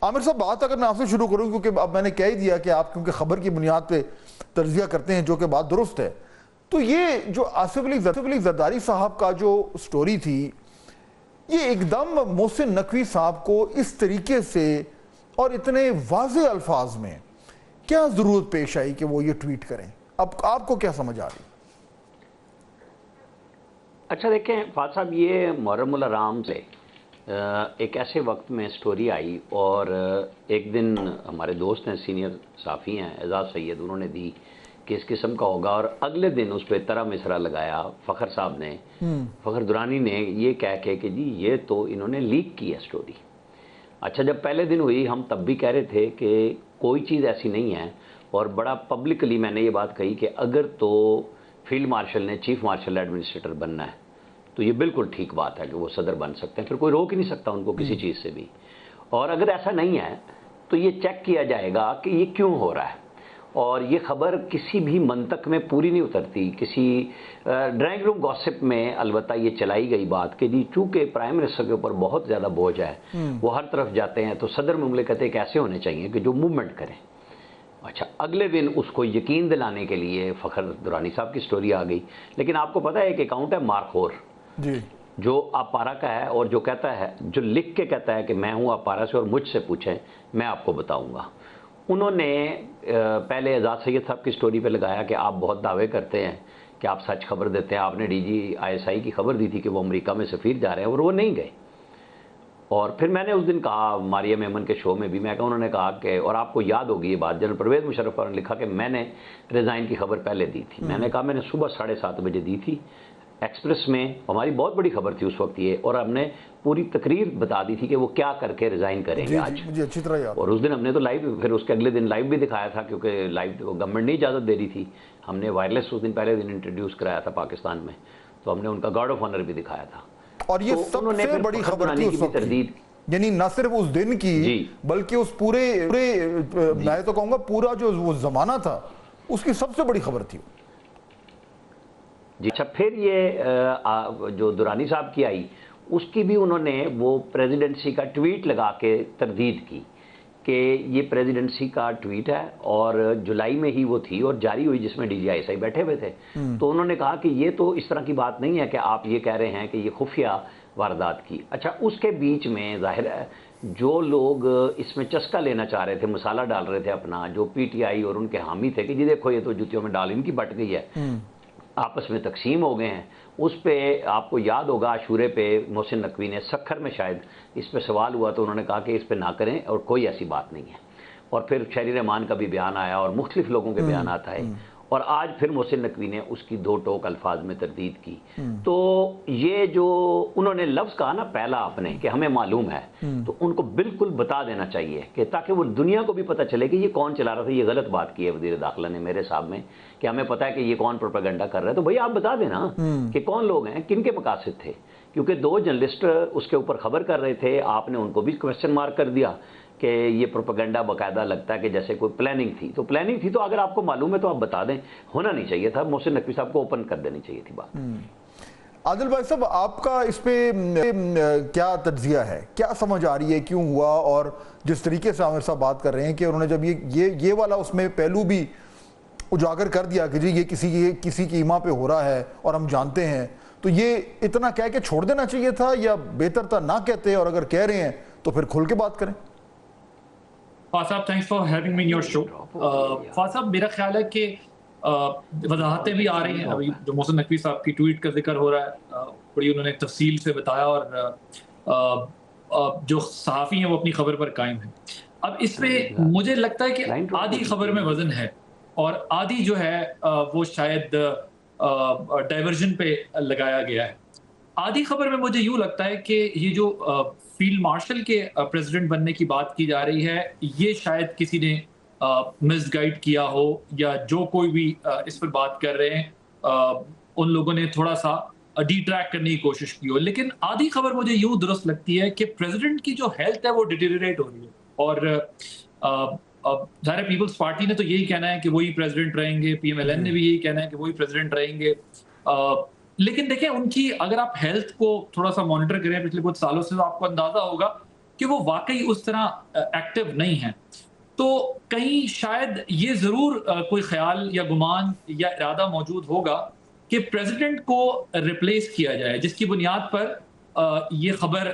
عامر صاحب بات اگر میں آپ سے شروع کروں کیونکہ اب میں نے کہہ ہی دیا کہ آپ کیونکہ خبر کی بنیاد پہ تجزیہ کرتے ہیں جو کہ بات درست ہے، تو یہ جو آصف علی زرداری صاحب کا جو سٹوری تھی، یہ ایک دم محسن نقوی صاحب کو اس طریقے سے اور اتنے واضح الفاظ میں کیا ضرورت پیش آئی کہ وہ یہ ٹویٹ کریں؟ اب آپ کو کیا سمجھ آ رہی؟ اچھا دیکھیں فاضل صاحب، یہ محرم الحرام سے ایک ایسے وقت میں سٹوری آئی، اور ایک دن ہمارے دوست ہیں، سینئر صحافی ہیں اعزاز سید، انہوں نے دی کہ اس قسم کا ہوگا، اور اگلے دن اس پہ طرح مصرع لگایا فخر صاحب نے، فخر درانی نے، یہ کہہ کے کہ جی یہ تو انہوں نے لیک کی ہے سٹوری۔ اچھا جب پہلے دن ہوئی ہم تب بھی کہہ رہے تھے کہ کوئی چیز ایسی نہیں ہے، اور بڑا پبلکلی میں نے یہ بات کہی کہ اگر تو فیلڈ مارشل نے چیف مارشل ایڈمنسٹریٹر بننا ہے تو یہ بالکل ٹھیک بات ہے کہ وہ صدر بن سکتے ہیں، پھر کوئی روک ہی نہیں سکتا ان کو کسی چیز سے بھی۔ اور اگر ایسا نہیں ہے تو یہ چیک کیا جائے گا کہ یہ کیوں ہو رہا ہے، اور یہ خبر کسی بھی منطق میں پوری نہیں اترتی، کسی ڈرائنگ روم گوسپ میں البتہ یہ چلائی گئی بات کہ جی چونکہ پرائم منسٹر کے اوپر بہت زیادہ بوجھ ہے، وہ ہر طرف جاتے ہیں، تو صدر مملکت ایک ایسے ہونے چاہیے کہ جو موومنٹ کریں۔ اچھا اگلے دن اس کو یقین دلانے کے لیے فخر درانی صاحب کی سٹوری آ گئی، لیکن آپ کو پتہ ہے ایک اکاؤنٹ ہے مارخور جی، جو اپارا کا ہے، اور جو کہتا ہے، جو لکھ کے کہتا ہے کہ میں ہوں اپارا سے اور مجھ سے پوچھیں میں آپ کو بتاؤں گا۔ انہوں نے پہلے اعزاز سید صاحب کی سٹوری پہ لگایا کہ آپ بہت دعوے کرتے ہیں کہ آپ سچ خبر دیتے ہیں، آپ نے DGISI کی خبر دی تھی کہ وہ امریکہ میں سفیر جا رہے ہیں اور وہ نہیں گئے۔ اور پھر میں نے اس دن کہا ماریہ میمن کے شو میں بھی، میں کہا انہوں نے کہا کہ، اور آپ کو یاد ہوگی یہ بات، جنرل پرویز مشرف نے لکھا کہ میں نے ریزائن کی خبر پہلے دی تھی، میں نے کہا میں نے صبح 7:30 بجے دی تھی ایکسپریس میں، ہماری بہت بڑی خبر تھی اس وقت یہ، اور ہم نے پوری تقریر بتا دی تھی کہ وہ کیا کر کے ریزائن کریں گے آج۔ مجھے اچھی طرح یاد، اور اس دن ہم نے تو لائیو، پھر اس کے اگلے دن لائیو بھی دکھایا تھا، کیونکہ لائیو گورنمنٹ نہیں اجازت دے رہی تھی، ہم نے وائرلیس اس دن پہلے دن انٹروڈیوس کرایا تھا پاکستان میں، تو ہم نے ان کا گارڈ آف آنر بھی دکھایا تھا۔ اور یہ سب سے بڑی خبر تھی اس وقت کی، یعنی نہ صرف اس دن کی بلکہ اس پورے میں تو کہوں گا پورا جو وہ زمانہ تھا اس کی سب سے بڑی خبر تھی۔ جی اچھا پھر یہ جو درانی صاحب کی آئی، اس کی بھی انہوں نے وہ پریزیڈنسی کا ٹویٹ لگا کے تردید کی کہ یہ پریزیڈنسی کا ٹویٹ ہے، اور جولائی میں ہی وہ تھی اور جاری ہوئی جس میں DGISI بیٹھے ہوئے تھے، تو انہوں نے کہا کہ یہ تو اس طرح کی بات نہیں ہے کہ آپ یہ کہہ رہے ہیں کہ یہ خفیہ واردات کی۔ اچھا اس کے بیچ میں ظاہر ہے جو لوگ اس میں چسکا لینا چاہ رہے تھے، مسالہ ڈال رہے تھے اپنا، جو PTI اور ان کے حامی تھے کہ جی دیکھو یہ تو جوتیوں میں ڈال ان کی بٹ گئی ہے، آپس میں تقسیم ہو گئے ہیں، اس پہ آپ کو یاد ہوگا عاشورے پہ محسن نقوی نے، سکھر میں شاید اس پہ سوال ہوا تو انہوں نے کہا کہ اس پہ نہ کریں اور کوئی ایسی بات نہیں ہے، اور پھر شہری رحمان کا بھی بیان آیا اور مختلف لوگوں کے بیانات آئے، اور آج پھر محسن نقوی نے اس کی دو ٹوک الفاظ میں تردید کی۔ تو یہ جو انہوں نے لفظ کہا نا پہلا اپنے کہ ہمیں معلوم ہے، تو ان کو بالکل بتا دینا چاہیے کہ تاکہ وہ دنیا کو بھی پتہ چلے کہ یہ کون چلا رہا تھا۔ یہ غلط بات کی ہے وزیر داخلہ نے میرے صاحب میں کہ ہمیں پتہ ہے کہ یہ کون پروپیگنڈا کر رہا ہے، تو بھئی آپ بتا دینا کہ کون لوگ ہیں، کن کے مقاصد تھے، کیونکہ دو جرنلسٹ اس کے اوپر خبر کر رہے تھے، آپ نے ان کو بھی کویسچن مارک کر دیا کہ یہ پروپیگنڈا باقاعدہ لگتا ہے کہ جیسے کوئی پلاننگ تھی، تو پلاننگ تھی تو اگر آپ کو معلوم ہے تو آپ بتا دیں، ہونا نہیں چاہیے تھا، محسن نقوی صاحب کو اوپن کر دینی چاہیے تھی بات۔ عادل بھائی صاحب آپ کا اس پہ کیا تجزیہ ہے، کیا سمجھ آ رہی ہے کیوں ہوا، اور جس طریقے سے عامر صاحب بات کر رہے ہیں کہ انہوں نے جب یہ والا اس میں پہلو بھی اجاگر کر دیا کہ جی یہ کسی کی ایما پہ ہو رہا ہے اور ہم جانتے ہیں، تو یہ اتنا کہہ کے چھوڑ دینا چاہیے تھا یا بہتر تھا نہ کہتے، اور اگر کہہ رہے ہیں تو پھر کھل کے بات کریں؟ فاضل صاحب thanks for having me in your show. فاضل صاحب میرا خیال ہے کہ وضاحتیں بھی آ رہی ہیں، ابھی جو محسن نقوی صاحب کی ٹویٹ کا ذکر ہو رہا ہے بڑی انہوں نے تفصیل سے بتایا، اور جو صحافی ہیں وہ اپنی خبر پر قائم ہیں۔ اب اس میں مجھے لگتا ہے کہ آدھی خبر میں وزن ہے اور آدھی جو ہے وہ شاید ڈائیورژن پہ لگایا گیا ہے۔ آدھی خبر میں مجھے یوں لگتا ہے کہ یہ جو فیلڈ مارشل کے پریزیڈنٹ بننے کی بات کی جا رہی ہے، یہ شاید کسی نے مس گائیڈ کیا ہو، یا جو کوئی بھی اس پر بات کر رہے ہیں ان لوگوں نے تھوڑا سا ڈی ٹریک کرنے کی کوشش کی ہو۔ لیکن آدھی خبر مجھے یوں درست لگتی ہے کہ پریزیڈنٹ کی جو ہیلتھ ہے وہ ڈیٹیریٹ ہو رہی ہے، اور ظاہر پیپلز پارٹی نے تو یہی کہنا ہے کہ وہی پریزیڈنٹ رہیں گے، PMLN نے بھی یہی کہنا ہے کہ وہی پریزیڈنٹ رہیں گے، لیکن دیکھیں ان کی اگر آپ ہیلتھ کو تھوڑا سا مانیٹر کریں پچھلے کچھ سالوں سے تو آپ کو اندازہ ہوگا کہ وہ واقعی اس طرح ایکٹیو نہیں ہیں. تو کہیں شاید یہ ضرور کوئی خیال یا گمان یا ارادہ موجود ہوگا کہ پریزیڈنٹ کو ریپلیس کیا جائے، جس کی بنیاد پر یہ خبر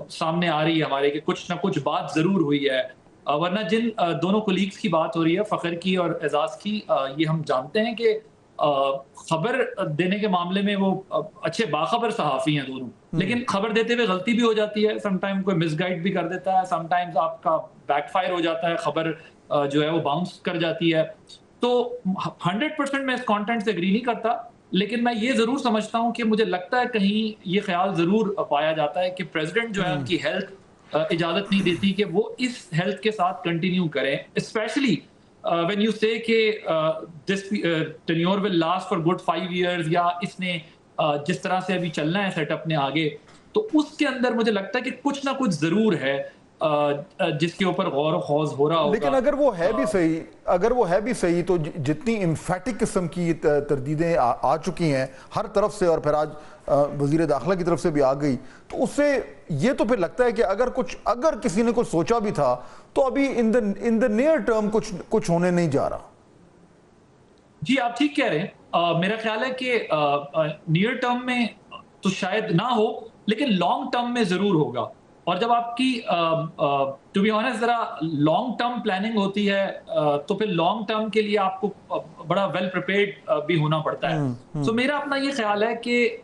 سامنے آ رہی ہے ہمارے کہ کچھ نہ کچھ بات ضرور ہوئی ہے. ورنہ جن دونوں کولیگز کی بات ہو رہی ہے، فخر کی اور اعزاز کی، یہ ہم جانتے ہیں کہ خبر دینے کے معاملے میں وہ اچھے باخبر صحافی ہیں دونوں، لیکن خبر دیتے ہوئے غلطی بھی ہو جاتی ہے، سم ٹائم کوئی مس گائیڈ بھی کر دیتا ہے، سم ٹائمز آپ کا بیک فائر ہو جاتا ہے، خبر جو ہے وہ باؤنس کر جاتی ہے. تو 100% میں اس کانٹینٹ سے اگری نہیں کرتا، لیکن میں یہ ضرور سمجھتا ہوں کہ مجھے لگتا ہے کہیں یہ خیال ضرور پایا جاتا ہے کہ پریزیڈنٹ جو ہے ان کی ہیلتھ اجازت نہیں دیتی کہ وہ اس ہیلتھ کے ساتھ کنٹینیو کریں، اسپیشلی when you say کہ this tenure will last for good 5 years، یا اس نے جس طرح سے ابھی چلنا ہے سیٹ اپ نے آگے، تو اس کے اندر مجھے لگتا ہے کہ کچھ نہ کچھ ضرور ہے جس کے اوپر غور و خوض ہو رہا ہوگا. لیکن اگر وہ ہے بھی صحیح تو جتنی انفیٹک قسم کی تردیدیں آ چکی ہیں ہر طرف سے، اور پھر آج وزیر داخلہ کی طرف سے بھی آ گئی، تو اس سے یہ تو پھر لگتا ہے کہ اگر کسی نے کچھ سوچا بھی تھا تو ابھی ان دا نیئر ٹرم کچھ ہونے نہیں جا رہا. جی آپ ٹھیک کہہ رہے ہیں. میرا خیال ہے کہ نیئر ٹرم میں تو شاید نہ ہو، لیکن لانگ ٹرم میں ضرور ہوگا. اور جب آپ کی ٹو بی آنیسٹ ذرا لانگ ٹرم پلاننگ ہوتی ہے تو پھر لانگ ٹرم کے لیے آپ کو بڑا ویل پریپیئرڈ بھی ہونا پڑتا ہے. سو میرا اپنا یہ خیال ہے کہ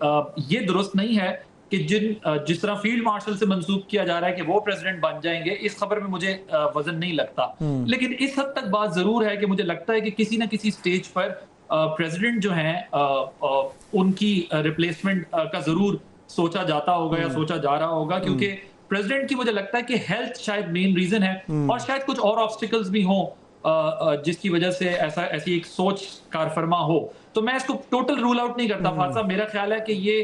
یہ درست نہیں ہے کہ جس طرح فیلڈ مارشل سے منسوخ کیا جا رہا ہے کہ وہ پریزیڈنٹ بن جائیں گے، اس خبر میں مجھے وزن نہیں لگتا. لیکن اس حد تک بات ضرور ہے کہ مجھے لگتا ہے کہ کسی نہ کسی سٹیج پر پریزیڈنٹ جو ہیں ان کی ریپلیسمنٹ کا ضرور سوچا جاتا ہوگا یا سوچا جا رہا ہوگا، کیونکہ پریزیڈنٹ کی مجھے لگتا ہے کہ ہیلتھ شاید مین ریزن ہے، اور شاید کچھ اور آبسٹیکلز بھی ہوں جس کی وجہ سے ایسی ایک سوچ کار فرما ہو. تو میں اس کو ٹوٹل رول آؤٹ نہیں کرتا فاضل صاحب. میرا خیال ہے کہ یہ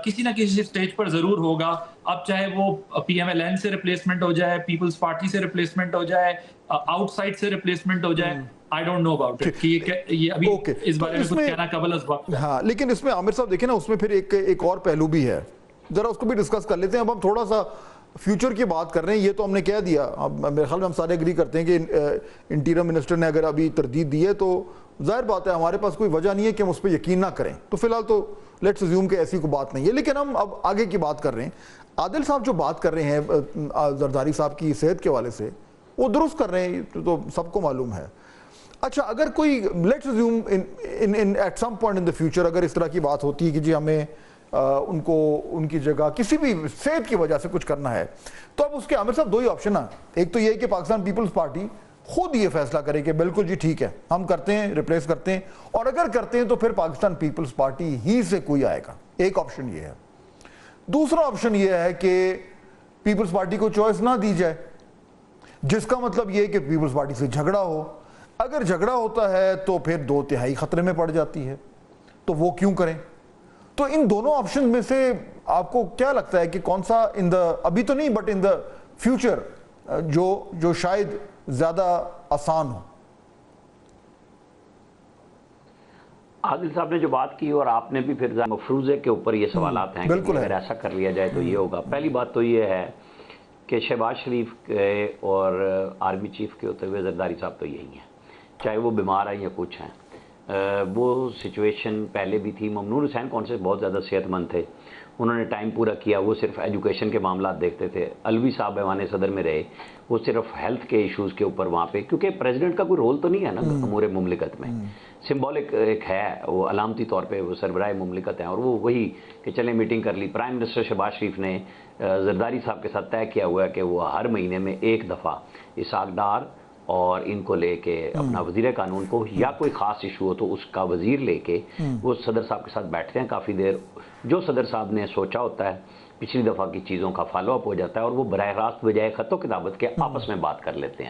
کسی نہ کسی سٹیج پر ضرور ہوگا. اب چاہے وہ پی ایم ایل این سے ریپلیسمنٹ ہو جائے، پیپلز پارٹی سے ریپلیسمنٹ ہو جائے، آؤٹ سائڈ سے ریپلیسمنٹ ہو جائے، I don't know about it کہ یہ ابھی اس بارے میں کچھ کہنا قبل از وقت. ہاں لیکن اس میں عامر صاحب دیکھیں نا، اس میں پھر ایک اور پہلو بھی ہے، ذرا اس کو بھی ڈسکس کر لیتے ہیں. اب ہم تھوڑا سا فیوچر کی بات کر رہے ہیں. یہ تو ہم نے کہہ دیا، اب میرے خیال میں ہم سارے اگری کرتے ہیں کہ انٹیریئر منسٹر نے اگر ابھی تردید دی ہے تو ظاہر بات ہے ہمارے پاس کوئی وجہ نہیں ہے کہ ہم اس پہ یقین نہ کریں. تو فی الحال تو لیٹس اسیوم کہ ایسی کوئی بات نہیں ہے. لیکن ہم اب آگے کی بات کر رہے ہیں. عادل صاحب جو بات کر رہے ہیں زرداری صاحب کی صحت کے حوالے سے، وہ درست کر رہے ہیں، تو سب کو معلوم ہے. اچھا اگر کوئی let's assume at some point in the future اگر اس طرح کی بات ہوتی ہے کہ جی ہمیں ان کو ان کی جگہ کسی بھی صحت کی وجہ سے کچھ کرنا ہے، تو اب اس کے عامر صاحب دو ہی آپشن ہیں. ایک تو یہ ہے کہ پاکستان پیپلز پارٹی خود یہ فیصلہ کرے کہ بالکل جی ٹھیک ہے ہم کرتے ہیں، ریپلیس کرتے ہیں، اور اگر کرتے ہیں تو پھر پاکستان پیپلز پارٹی ہی سے کوئی آئے گا. ایک آپشن یہ ہے. دوسرا آپشن یہ ہے کہ پیپلز پارٹی کو چوائس نہ دی جائے، جس کا مطلب یہ ہے کہ پیپلز پارٹی سے جھگڑا ہو. اگر جھگڑا ہوتا ہے تو پھر 2/3 خطرے میں پڑ جاتی ہے، تو وہ کیوں کریں؟ تو ان دونوں آپشن میں سے آپ کو کیا لگتا ہے کہ کون سا ابھی تو نہیں بٹ ان دا فیوچر جو شاید زیادہ آسان ہو؟ عادل صاحب نے جو بات کی اور آپ نے بھی پھر مفروضے کے اوپر یہ سوالات ہیں کہ اگر ایسا کر لیا جائے تو یہ ہوگا. پہلی بات تو یہ ہے کہ شہباز شریف کے اور آرمی چیف کے ہوتے ہوئے زرداری صاحب تو یہی ہیں، چاہے وہ بیمار ہیں یا کچھ ہیں. وہ سچویشن پہلے بھی تھی. ممنون حسین کون سے بہت زیادہ صحت مند تھے، انہوں نے ٹائم پورا کیا، وہ صرف ایجوکیشن کے معاملات دیکھتے تھے. علوی صاحب ایوان صدر میں رہے، وہ صرف ہیلتھ کے ایشوز کے اوپر وہاں پہ، کیونکہ پریزیڈنٹ کا کوئی رول تو نہیں ہے نا امور مملکت میں، سمبولک ایک ہے، وہ علامتی طور پہ وہ سربراہ مملکت ہیں، اور وہ وہی کہ چلیں میٹنگ کر لی. پرائم منسٹر شہباز شریف نے زرداری صاحب کے ساتھ طے کیا ہوا ہے کہ وہ ہر مہینے میں ایک دفعہ اسحاق ڈار اور ان کو لے کے اپنا وزیر قانون کو یا کوئی خاص ایشو ہو تو اس کا وزیر لے کے وہ صدر صاحب کے ساتھ بیٹھتے ہیں کافی دیر. جو صدر صاحب نے سوچا ہوتا ہے پچھلی دفعہ کی چیزوں کا فالو اپ ہو جاتا ہے، اور وہ براہ راست بجائے خط و کتابت کے آپس میں بات کر لیتے ہیں.